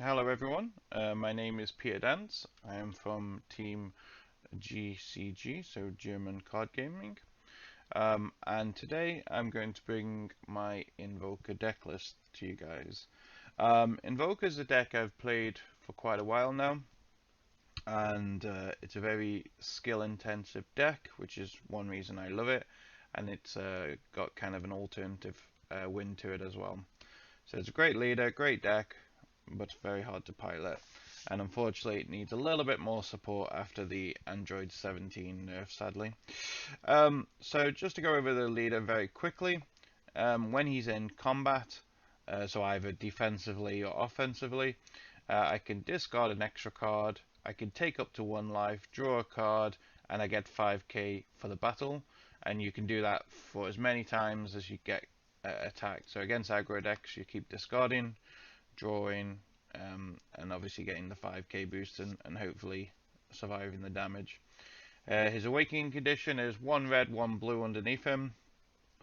Hello everyone, my name is Peter Dance. I am from Team GCG, so German Card Gaming. And today I'm going to bring my Invoker deck list to you guys. Invoker is a deck I've played for quite a while now, and it's a very skill-intensive deck, which is one reason I love it, and it's got kind of an alternative win to it as well. So it's a great leader, great deck, but very hard to pilot. And unfortunately, it needs a little bit more support after the Android 17 nerf, sadly. So just to go over the leader very quickly, when he's in combat, so either defensively or offensively, I can discard an extra card, I can take up to 1 life, draw a card, and I get 5k for the battle. And you can do that for as many times as you get attacked. So against aggro decks, you keep discarding, drawing, and obviously getting the 5k boost and hopefully surviving the damage. His awakening condition is 1 red, 1 blue underneath him,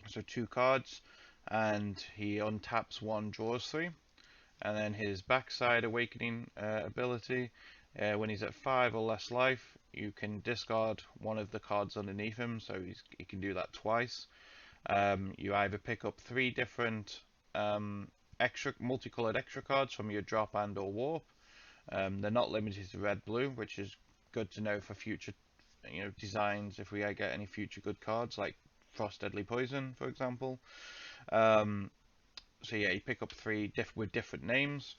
so 2 cards, and he untaps 1, draws 3. And then his backside awakening ability, when he's at 5 or less life, you can discard one of the cards underneath him, so he can do that twice. You either pick up 3 different multicolored extra cards from your drop and or warp. They're not limited to red blue, which is good to know for future designs if we get any future good cards like Frost Deadly Poison, for example. Um, so yeah, you pick up 3 with different names.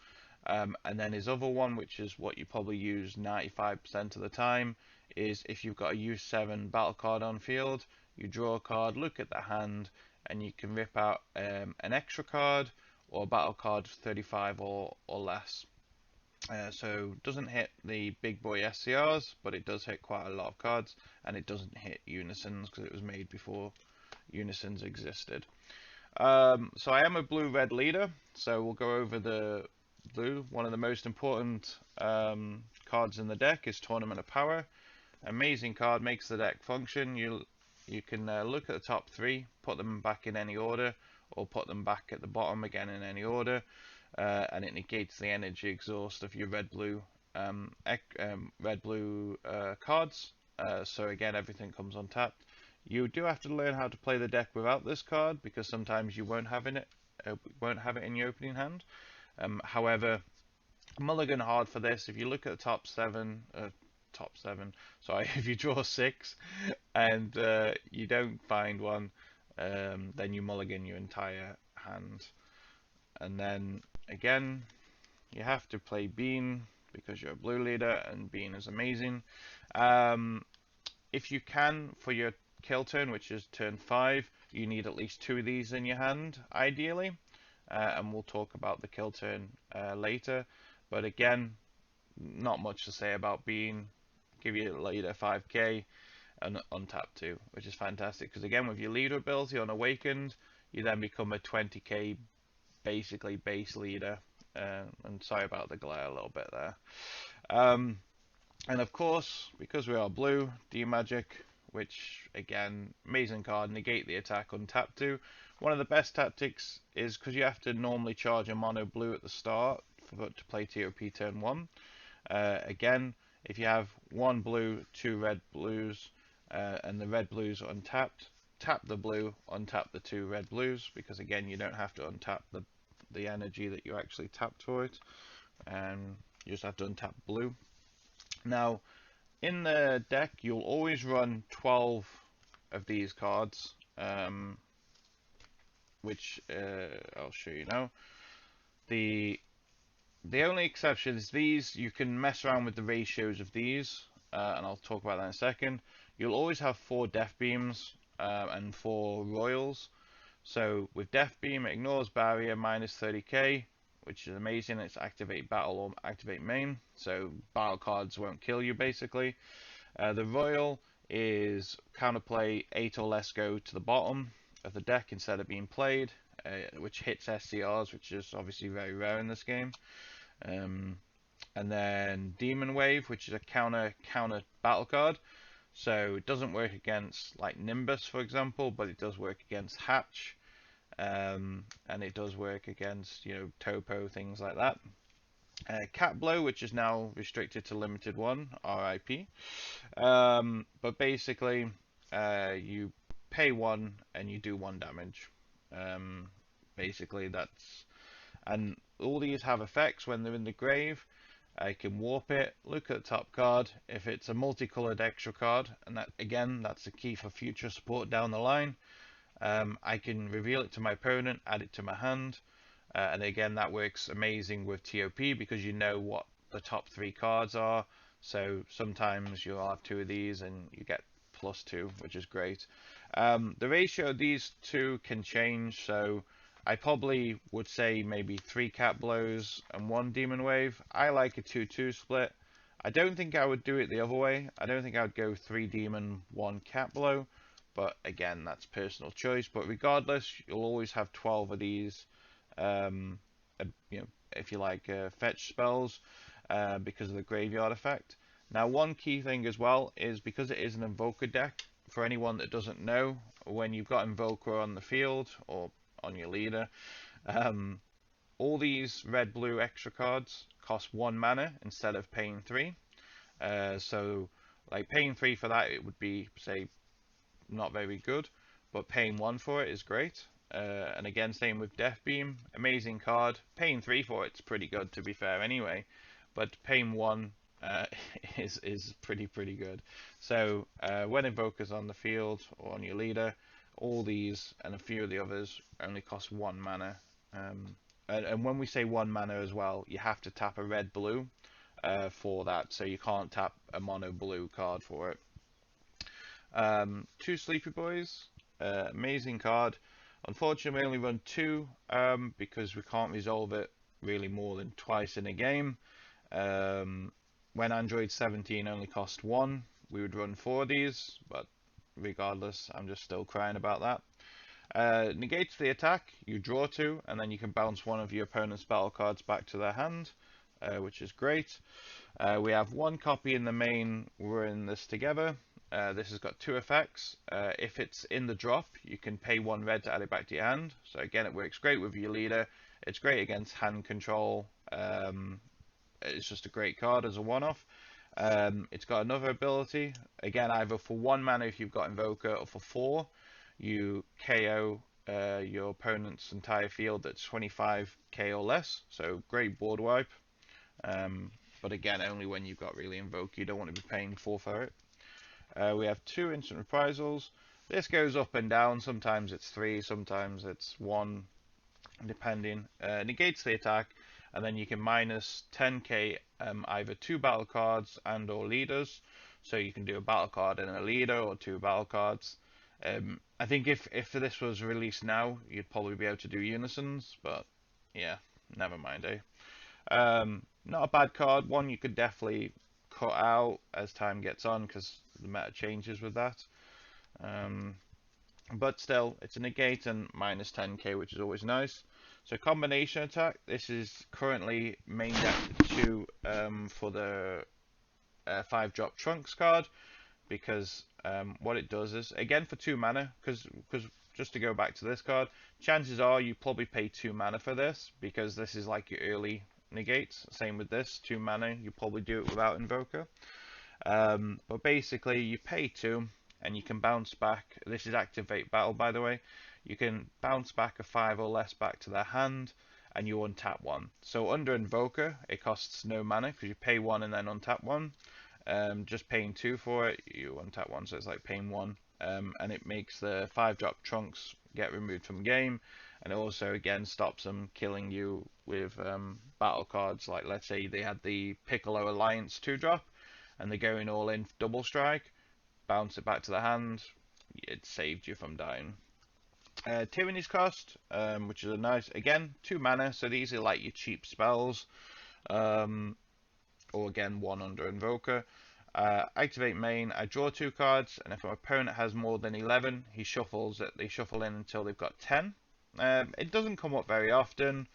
And then his other one, which is what you probably use 95% of the time, is if you've got a U7 battle card on field, you draw a card, look at the hand, and you can rip out an extra card or a battle card 35 or less. So it doesn't hit the big boy SCRs, but it does hit quite a lot of cards, and it doesn't hit unisons because it was made before unisons existed. So I am a blue-red leader, so we'll go over the blue. One of the most important cards in the deck is Tournament of Power. Amazing card, makes the deck function. You can look at the top 3, put them back in any order, or put them back at the bottom again in any order, and it negates the energy exhaust of your red-blue cards. So again, everything comes untapped. You do have to learn how to play the deck without this card because sometimes you won't have it in your opening hand. However, mulligan hard for this. If you look at the top seven, sorry, if you draw 6 and you don't find one, then you mulligan your entire hand. And then again, you have to play Bean because you're a blue leader, and Bean is amazing. Um, if you can, for your kill turn, which is turn 5, you need at least 2 of these in your hand, ideally. And we'll talk about the kill turn later. But again, not much to say about Bean. Give you later 5k and untap 2, which is fantastic. Because again, with your leader ability on Awakened, you then become a 20k basically base leader. And sorry about the glare a little bit there. Um, and of course, because we are blue, D-Magic, which again, amazing card, negate the attack on tap 2. One of the best tactics is because you have to normally charge a mono blue at the start to play TOP turn 1. Again, if you have 1 blue, 2 red blues, and the red blues are untapped, tap the blue, untap the 2 red blues, because again, you don't have to untap the energy that you actually tapped for it, and you just have to untap blue. Now, in the deck, you'll always run 12 of these cards, which I'll show you now. The only exception is these. You can mess around with the ratios of these, and I'll talk about that in a second. You'll always have 4 Death Beams and 4 Royals. So with Death Beam, it ignores barrier minus 30k, which is amazing. It's activate battle or activate main, so battle cards won't kill you basically. The Royal is counterplay 8 or less go to the bottom of the deck instead of being played, which hits SCRs, which is obviously very rare in this game. And then Demon Wave, which is a counter battle card. So it doesn't work against like Nimbus, for example, but it does work against Hatch, and it does work against Topo, things like that. Cat Blow, which is now restricted to limited one, RIP. But basically, you pay one and you do one damage. Um, basically, that's and all these have effects when they're in the grave. I can warp it, look at the top card. If it's a multicolored extra card, and that again, that's the key for future support down the line. I can reveal it to my opponent, add it to my hand, and again, that works amazing with TOP because you know what the top 3 cards are. So sometimes you'll have 2 of these and you get +2, which is great. The ratio of these 2 can change, so I probably would say maybe 3 cat blows and 1 demon wave. I like a 2-2 split. I don't think I would do it the other way. I don't think I would go 3 demon, 1 cat blow. But again, that's personal choice. But regardless, you'll always have 12 of these, um, you know, if you like, fetch spells, because of the graveyard effect. Now, one key thing as well is because it is an Invoker deck, for anyone that doesn't know, when you've got Invoker on the field or on your leader, um, all these red-blue extra cards cost 1 mana instead of paying 3. So, like, paying 3 for that, it would be, say, not very good, but paying 1 for it is great. And again, same with Death Beam, amazing card. Paying 3 for it's pretty good, to be fair, anyway. But paying 1 is pretty good. So when Invoker's on the field or on your leader, all these and a few of the others only cost 1 mana. And when we say 1 mana as well, you have to tap a red blue for that, so you can't tap a mono blue card for it. 2 Sleepy Boys, amazing card. Unfortunately, we only run 2 because we can't resolve it really more than twice in a game. When Android 17 only cost 1, we would run 4 of these, but regardless, I'm just still crying about that. Negates the attack, you draw 2, and then you can bounce one of your opponent's battle cards back to their hand, which is great. We have 1 copy in the main, we're in this together. This has got 2 effects. If it's in the drop, you can pay 1 red to add it back to your hand. So again, it works great with your leader. It's great against hand control. It's just a great card as a one-off. It's got another ability. Again, either for 1 mana if you've got Invoker, or for 4, you KO your opponent's entire field that's 25k or less. So great board wipe. But again, only when you've got really Invoke. You don't want to be paying 4 for it. We have 2 instant reprisals. This goes up and down. Sometimes it's 3, sometimes it's 1, depending. Negates the attack, and then you can minus 10k either 2 battle cards and or leaders. So you can do a battle card and a leader, or 2 battle cards. I think if this was released now, you'd probably be able to do unisons, but yeah, never mind, eh? Not a bad card, one you could definitely cut out as time gets on because the meta changes with that. But still, it's a negate and minus 10k, which is always nice. So combination attack, this is currently main deck 2 for the 5-drop Trunks card, because what it does is, again for 2 mana, because just to go back to this card, chances are you probably pay 2 mana for this, because this is like your early negates. Same with this, 2 mana, you probably do it without Invoker. But basically you pay 2 and you can bounce back. This is activate battle, by the way. You can bounce back a 5 or less back to their hand, and you untap 1. So under Invoker it costs no mana because you pay 1 and then untap 1. Just paying 2 for it, you untap 1, so it's like paying 1. And it makes the 5-drop Trunks get removed from game, and it also again stops them killing you with battle cards. Like, let's say they had the Piccolo Alliance 2-drop and they're going all in double strike, bounce it back to the hand, it saved you from dying. Tyranny's cost, which is a nice, again, 2 mana, so these are like your cheap spells, or again 1 under Invoker. Activate main, I draw 2 cards, and if my opponent has more than 11, he shuffles it. They shuffle in until they've got 10. It doesn't come up very often,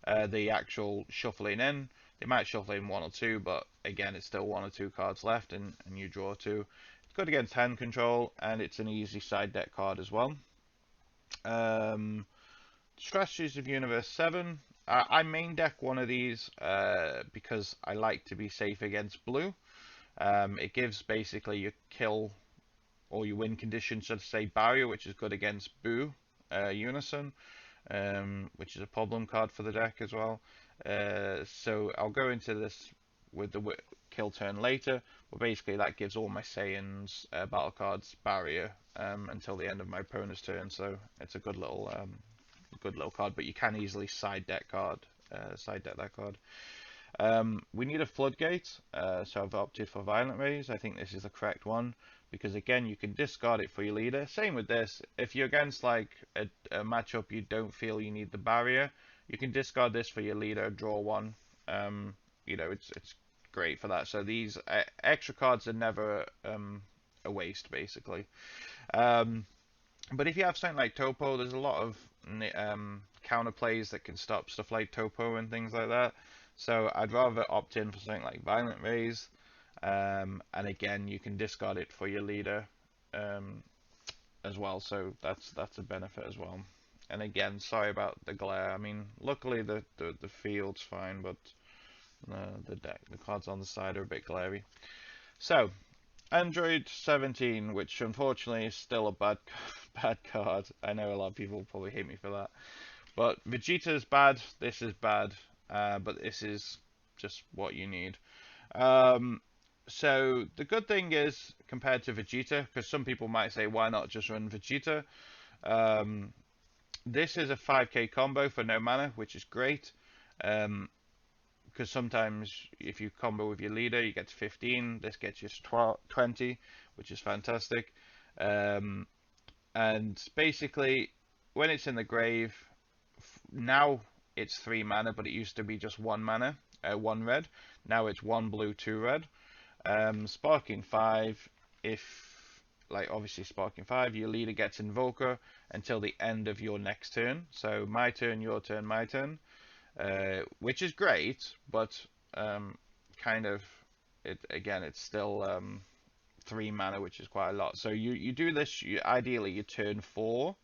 the actual shuffling in. They might shuffle in 1 or 2, but again, it's still 1 or 2 cards left, and you draw 2. It's good against hand control, and it's an easy side deck card as well. Strategies of Universe 7. I main deck one of these because I like to be safe against blue. It gives basically your kill or your win condition, so to say, barrier, which is good against Boo, Unison, which is a problem card for the deck as well. So I'll go into this with the kill turn later, but basically that gives all my Saiyans battle cards barrier until the end of my opponent's turn. So it's a good little card, but you can easily side deck that card. We need a floodgate, so I've opted for Violent Rays. I think this is the correct one because again, you can discard it for your leader. Same with this. If you're against like a matchup you don't feel you need the barrier, you can discard this for your leader, draw one. You know, it's great for that. So these extra cards are never a waste, basically. But if you have something like Topo, there's a lot of counter plays that can stop stuff like Topo and things like that. So I'd rather opt in for something like Violent Rays. And again, you can discard it for your leader as well. So that's a benefit as well. And again, sorry about the glare. I mean, luckily the field's fine, but the cards on the side are a bit glary. So Android 17, which unfortunately is still a bad card. I know a lot of people will probably hate me for that. But Vegeta's bad, this is bad, but this is just what you need. So the good thing is, compared to Vegeta, because some people might say, why not just run Vegeta? This is a 5k combo for no mana, which is great. Because sometimes if you combo with your leader, you get to 15. This gets you to 20, which is fantastic. And basically, when it's in the grave, now it's 3 mana, but it used to be just 1 mana, 1 red. Now it's 1 blue, 2 red. Sparking 5, obviously Sparking 5, your leader gets Invoker until the end of your next turn. So my turn, your turn, my turn. Which is great, but it's still 3 mana, which is quite a lot. So you do this, ideally you turn 4.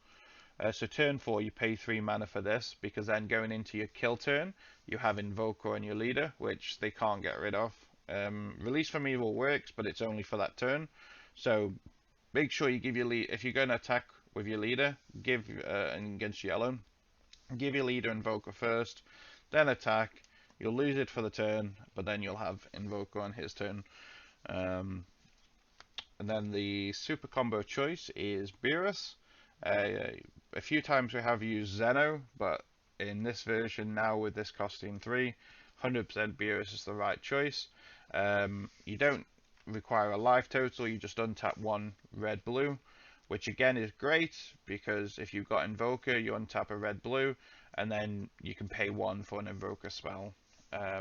So turn 4 you pay 3 mana for this, because then going into your kill turn you have Invoker on your leader, which they can't get rid of. Release from Evil works, but it's only for that turn. So make sure you give your lead, if you're going to attack with your leader, against yellow, give your leader Invoker first, then attack. You'll lose it for the turn, but then you'll have Invoker on his turn. And then the super combo choice is Beerus. A few times we have used Zeno, but in this version now with this costing 3, 100% Beerus is the right choice. You don't require a life total, you just untap 1 red blue, which again is great because if you've got Invoker, you untap a red blue, and then you can pay 1 for an Invoker spell,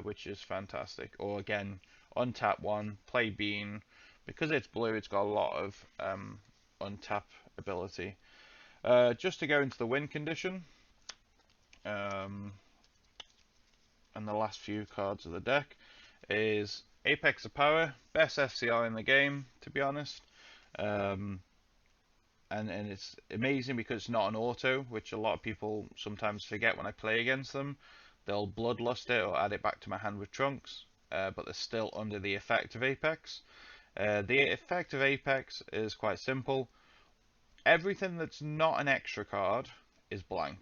which is fantastic. Or again, untap 1, play Bean. Because it's blue, it's got a lot of untap ability. Just to go into the win condition, and the last few cards of the deck, is Apex of Power, best FCR in the game, to be honest. And it's amazing because it's not an auto, which a lot of people sometimes forget when I play against them. They'll bloodlust it or add it back to my hand with Trunks, but they're still under the effect of Apex. The effect of Apex is quite simple. Everything that's not an extra card is blank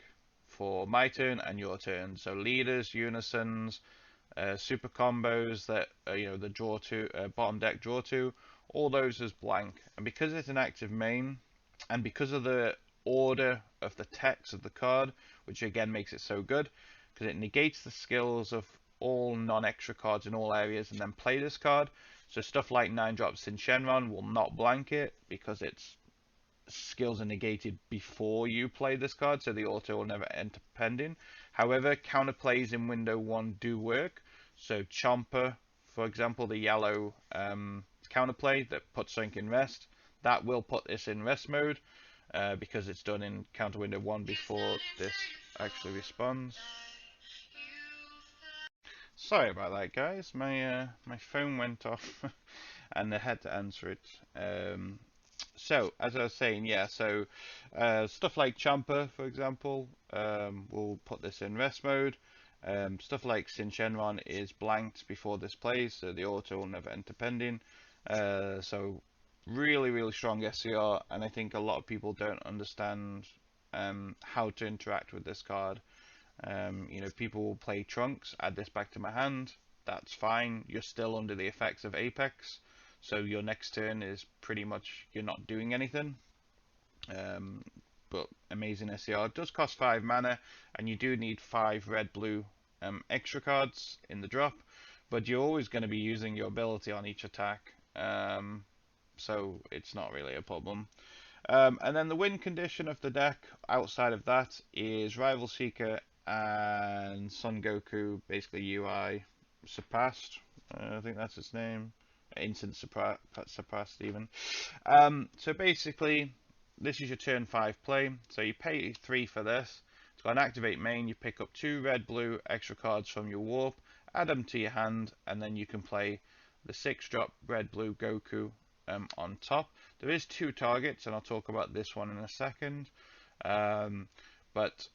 for my turn and your turn. So leaders, unisons, super combos that the draw to bottom deck draw to, all those is blank. And because it's an active main, and because of the order of the text of the card, which again makes it so good, because it negates the skills of all non-extra cards in all areas and then play this card. So stuff like 9-drops in Shenron will not blank it because its skills are negated before you play this card, so the auto will never enter pending. However, counterplays in window 1 do work. So Chomper, for example, the yellow counterplay that puts something in rest, that will put this in rest mode because it's done in counter window 1 before this actually responds. Sorry about that, guys. My phone went off, and I had to answer it. So as I was saying, yeah. So stuff like Champer, for example, we'll put this in rest mode. Stuff like Sin Shenron is blanked before this plays, so the auto will never enter pending. So really, really strong SCR, and I think a lot of people don't understand how to interact with this card. People will play Trunks, add this back to my hand. That's fine. You're still under the effects of Apex, so your next turn is pretty much you're not doing anything. But amazing SCR. It does cost 5 mana, and you do need 5 red-blue extra cards in the drop, but you're always going to be using your ability on each attack, so it's not really a problem. And then the win condition of the deck outside of that is Rival Seeker and Son Goku, basically UI surpassed. I think that's its name. Instant surpassed even. So basically, this is your turn 5 play. So you pay 3 for this. It's got an activate main. You pick up 2 red-blue extra cards from your warp, add them to your hand, and then you can play the 6-drop red-blue Goku on top. There is 2 targets, and I'll talk about this one in a second. But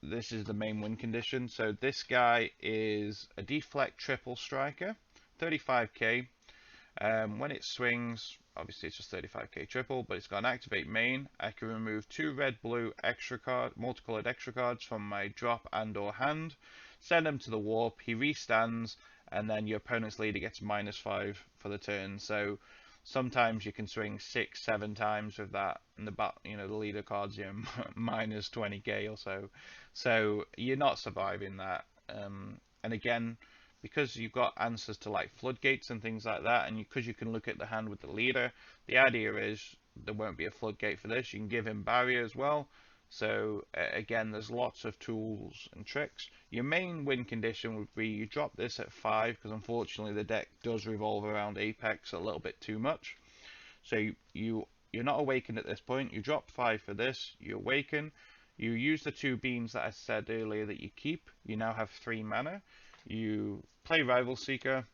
this is the main win condition. So this guy is a deflect triple striker, 35k. When it swings, obviously it's just 35k triple, but it's got an activate main. I can remove 2 red-blue extra card, multicolored extra cards from my drop and/or hand, send them to the warp. He restands, and then your opponent's leader gets -5 for the turn. So sometimes you can swing 6, 7 times with that, and the leader cards minus 20k or so. So you're not surviving that. And again, because you've got answers to like floodgates and things like that, and because you can look at the hand with the leader, the idea is there won't be a floodgate for this. You can give him barrier as well. So again, there's lots of tools and tricks. Your main win condition would be you drop this at 5, because unfortunately the deck does revolve around Apex a little bit too much. So you're not awakened at this point. You drop 5 for this. You awaken. You use the 2 beams that I said earlier that you keep. You now have 3 mana. You play Rival Seeker,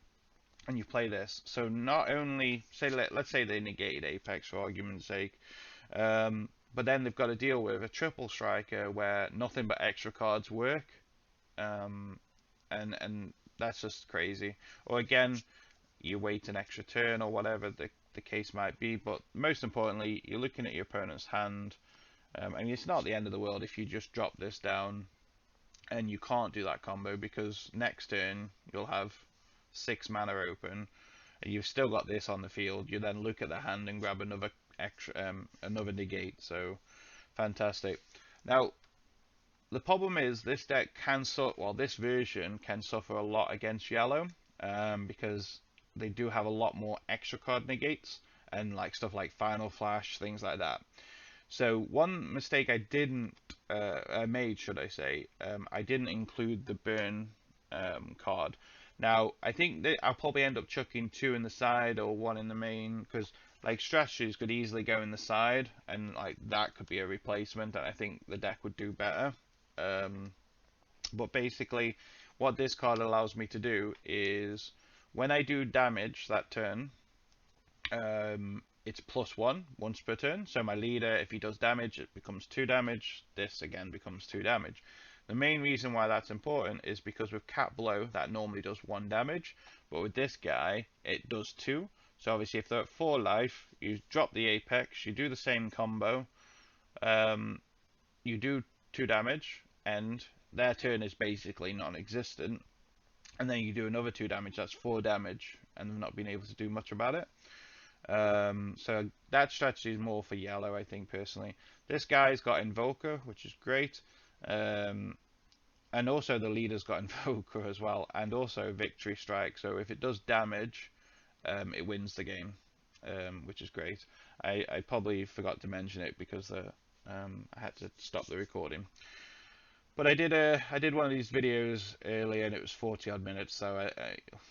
and you play this. So not only let's say they negated Apex for argument's sake, but then they've got to deal with a triple striker where nothing but extra cards work, and that's just crazy. Or again, you wait an extra turn or whatever the case might be. But most importantly, you're looking at your opponent's hand. And it's not the end of the world if you just drop this down and you can't do that combo, because next turn you'll have 6 mana open and you've still got this on the field. You then look at the hand and grab another extra another negate. So fantastic. Now the problem is this deck can this version can suffer a lot against yellow, because they do have a lot more extra card negates and like stuff like Final Flash, things like that. So one mistake I made, should I say, I didn't include the burn card. Now I think that I'll probably end up chucking 2 in the side or 1 in the main, because like strategies could easily go in the side, and like that could be a replacement, and I think the deck would do better. But basically, what this card allows me to do is when I do damage that turn, it's +1 once per turn. So my leader, if he does damage, it becomes 2 damage. This again becomes 2 damage. The main reason why that's important is because with Cat Blow, that normally does 1 damage, but with this guy, it does 2. So obviously, if they're at 4 life, you drop the Apex, you do the same combo, you do 2 damage, and their turn is basically non-existent. And then you do another 2 damage, that's 4 damage, and they've not been able to do much about it. So that strategy is more for yellow, I think, personally. This guy's got Invoker, which is great. And also the leader's got Invoker as well, and also Victory Strike. So if it does damage, it wins the game, which is great. I probably forgot to mention it because I had to stop the recording. But I did one of these videos earlier, and it was 40 odd minutes, so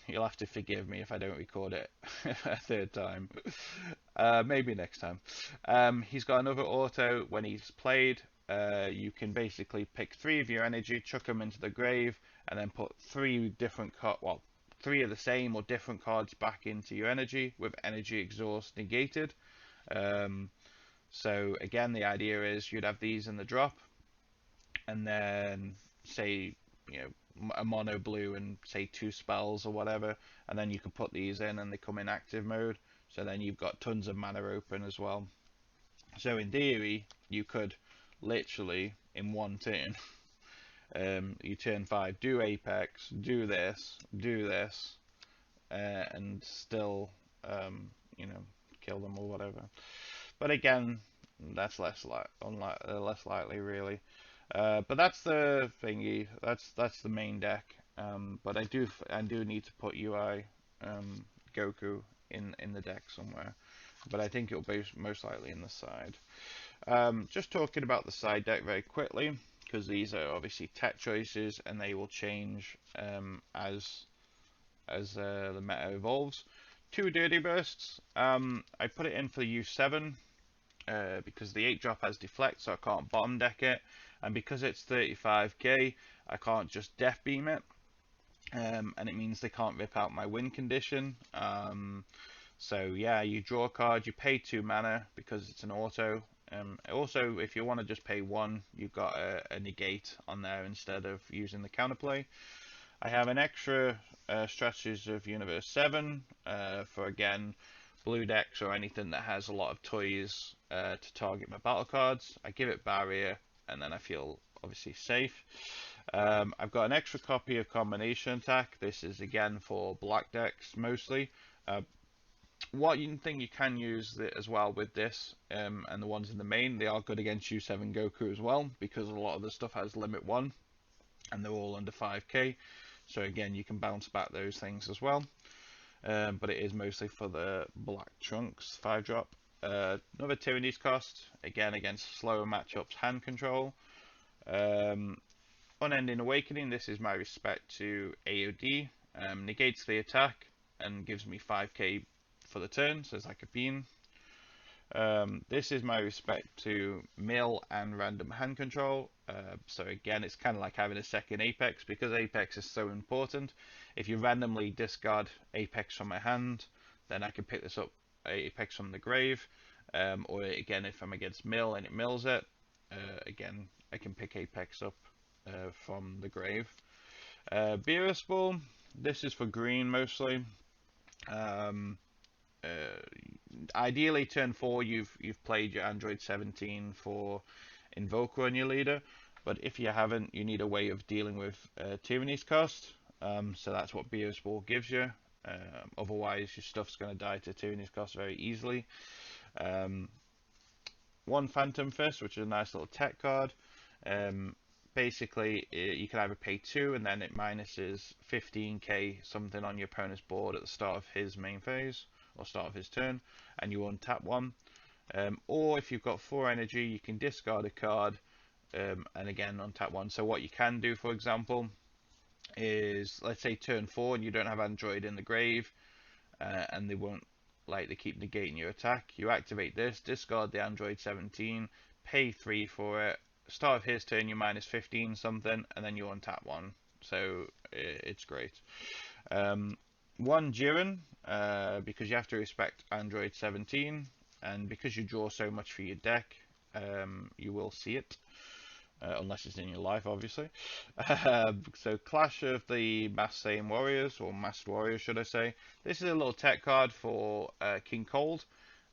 you'll have to forgive me if I don't record it a third time. Maybe next time. He's got another auto. When he's played, you can basically pick 3 of your energy, chuck them into the grave, and then put 3 different well, 3 of the same or different cards back into your energy with energy exhaust negated. So again, the idea is you'd have these in the drop, and then say, a mono blue and say 2 spells or whatever, and then you can put these in and they come in active mode. So then you've got tons of mana open as well. So in theory, you could literally in one turn, you turn 5, do Apex, do this, and still, you know, kill them or whatever. But again, that's less likely really. But that's the thingy. That's the main deck. But I do need to put UI Goku in the deck somewhere. But I think it'll be most likely in the side. Just talking about the side deck very quickly, because these are obviously tech choices and they will change as the meta evolves. 2 Dirty Bursts. I put it in for U7 because the 8 drop has deflect, so I can't bottom deck it, and because it's 35k, I can't just death beam it, and it means they can't rip out my win condition. So yeah, you draw a card, you pay 2 mana because it's an auto. Also, if you want to just pay 1, you've got a negate on there instead of using the counterplay. I have an extra Strategies of Universe 7 for, again, blue decks or anything that has a lot of toys to target my battle cards. I give it barrier, and then I feel obviously safe. I've got an extra copy of Combination Attack. This is again for black decks mostly. What you think you can use as well with this, and the ones in the main, they are good against U7 Goku as well, because a lot of the stuff has limit 1 and they're all under 5k. So again, you can bounce back those things as well. But it is mostly for the black trunks 5 drop. Another Tyranny's cost, again against slower matchups, hand control. Unending Awakening, this is my respect to AOD. Negates the attack and gives me 5k for the turn, so it's like a bean. This is my respect to mill and random hand control. So again, it's kind of like having a second Apex, because Apex is so important. If you randomly discard Apex from my hand, then I can pick this up Apex from the grave. Or again, if I'm against mill and it mills it, again, I can pick Apex up from the grave. Beerus Ball, this is for green mostly. Ideally, turn 4, you've played your Android 17 for Invoker on your leader, but if you haven't, you need a way of dealing with Tyranny's cost. So that's what Beerus Ball gives you. Otherwise, your stuff's going to die to Tyranny's cost very easily. 1 Phantom Fist, which is a nice little tech card. Basically, you can either pay 2 and then it minuses 15k something on your opponent's board at the start of his main phase, or start of his turn, and you untap 1. Or if you've got 4 energy, you can discard a card and again untap 1. So what you can do, for example, is, let's say turn 4 and you don't have Android in the grave, and they keep negating your attack. You activate this, discard the Android 17, pay 3 for it. Start of his turn, you minus 15 something, and then you untap 1. So it's great. 1 Jiren, because you have to respect Android 17, and because you draw so much for your deck, you will see it. Unless it's in your life, obviously. So Clash of the Masked Saiyan Warriors, or Masked Warriors should I say. This is a little tech card for King Cold.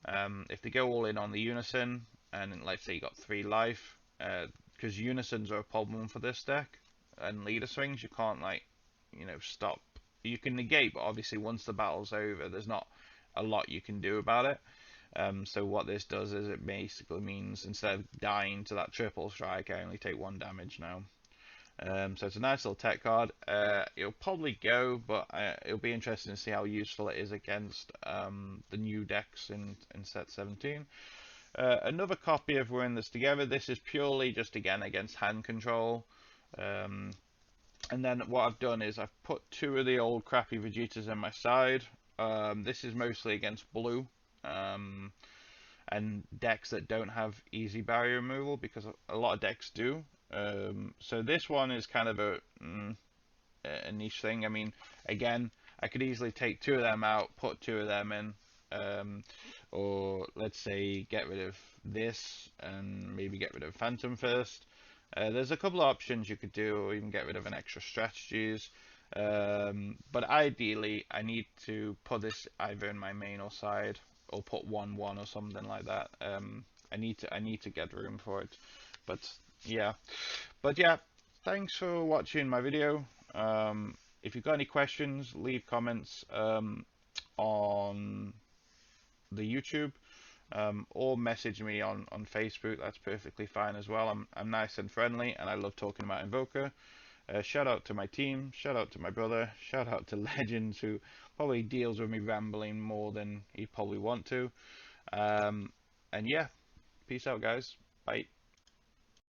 If they go all in on the Unison, and let's say you got 3 life, because Unisons are a problem for this deck, and Leader Swings, you can't stop. You can negate, but obviously once the battle's over, there's not a lot you can do about it. So what this does is it basically means instead of dying to that triple strike, I only take 1 damage now. So it's a nice little tech card. It'll probably go, but it'll be interesting to see how useful it is against the new decks in set 17. Another copy of We're in This Together. This is purely just again against hand control. And then what I've done is I've put 2 of the old crappy Vegetas in my side. This is mostly against blue. And decks that don't have easy barrier removal, because a lot of decks do. So this one is kind of a niche thing. I mean, again, I could easily take 2 of them out, put 2 of them in, or let's say get rid of this and maybe get rid of Phantom first. There's a couple of options you could do, or even get rid of an extra strategies. But ideally, I need to put this either in my main or side, or put 1-1 or something like that. I need to get room for it. But yeah, but thanks for watching my video. If you've got any questions, leave comments on the YouTube, or message me on Facebook. That's perfectly fine as well. I'm nice and friendly, and I love talking about Invoker. Shout out to my team, shout out to my brother, shout out to Legends, who probably deals with me rambling more than he'd probably want to. And yeah, peace out, guys. Bye.